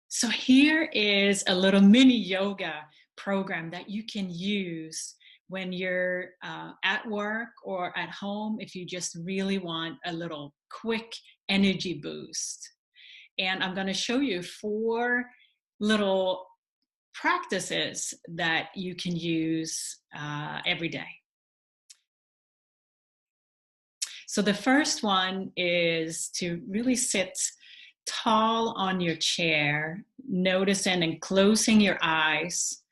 So here is a little mini yoga program that you can use when you're at work or at home if you just really want a little quick energy boost. And I'm going to show you 4 little practices that you can use every day. So the first one is to really sit tall on your chair, noticing and closing your eyes,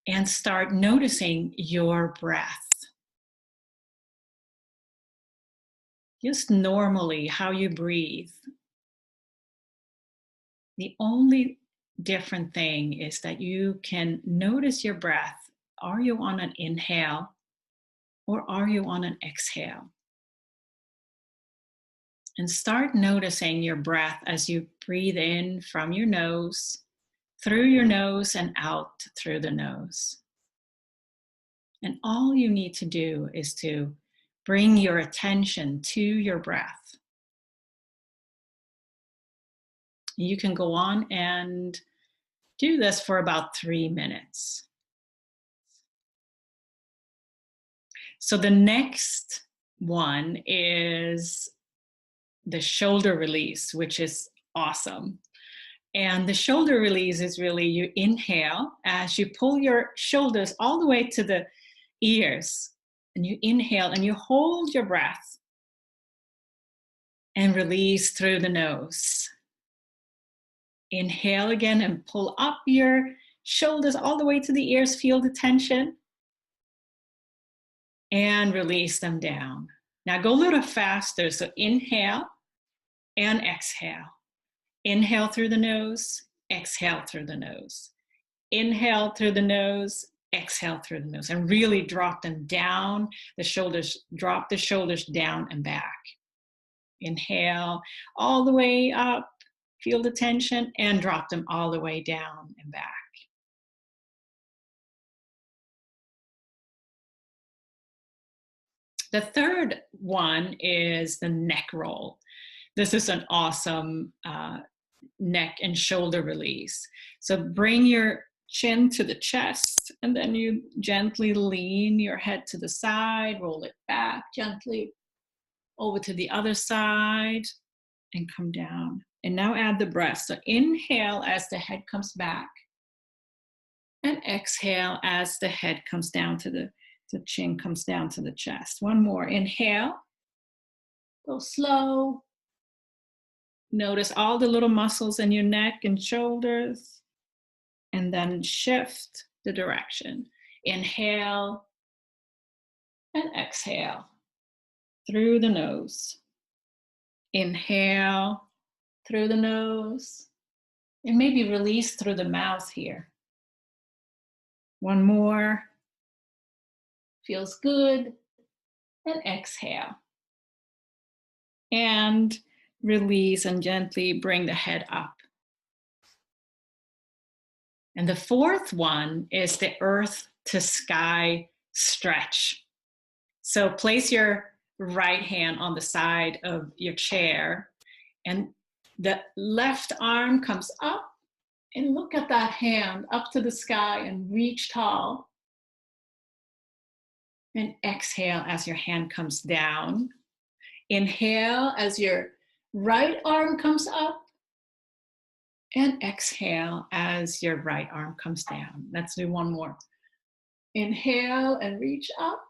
and start noticing your breath. Just normally how you breathe. The only different thing is that you can notice your breath. Are you on an inhale or are you on an exhale? And start noticing your breath as you breathe in from your nose, through your nose, and out through the nose. And all you need to do is to bring your attention to your breath. You can go on and do this for about 3 minutes. So the next one is the shoulder release, which is awesome. And the shoulder release is really you inhale as you pull your shoulders all the way to the ears. And you inhale and you hold your breath and release through the nose. Inhale again and pull up your shoulders all the way to the ears. Feel the tension. And release them down. Now go a little faster. So inhale and exhale. Inhale through the nose, exhale through the nose. Inhale through the nose, exhale through the nose. And really drop them down, the shoulders, drop the shoulders down and back. Inhale all the way up, feel the tension, and drop them all the way down and back. The third one is the neck roll. This is an awesome neck and shoulder release. So bring your chin to the chest, and then you gently lean your head to the side, roll it back gently over to the other side, and come down. And now add the breath. So inhale as the head comes back, and exhale as the head comes down to the chin comes down to the chest. One more. Inhale. Go slow. Notice all the little muscles in your neck and shoulders. And then shift the direction. Inhale and exhale through the nose. Inhale through the nose. And maybe release through the mouth here. One more. Feels good. And exhale. And release and gently bring the head up. And the fourth one is the earth to sky stretch. So place your right hand on the side of your chair, and the left arm comes up, and look at that hand up to the sky and reach tall. And exhale as your hand comes down. Inhale as your right arm comes up. And exhale as your right arm comes down. Let's do one more. Inhale and reach up.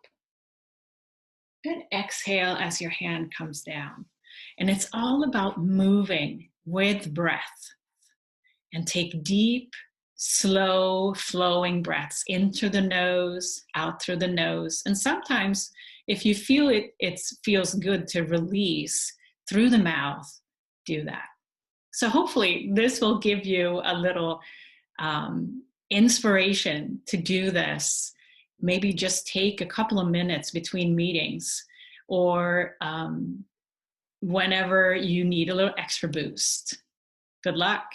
And exhale as your hand comes down. And it's all about moving with breath. And take deep, slow, flowing breaths into the nose, out through the nose. And sometimes if you feel it feels good to release through the mouth, do that. So hopefully this will give you a little inspiration to do this. Maybe just take a couple of minutes between meetings or whenever you need a little extra boost. Good luck.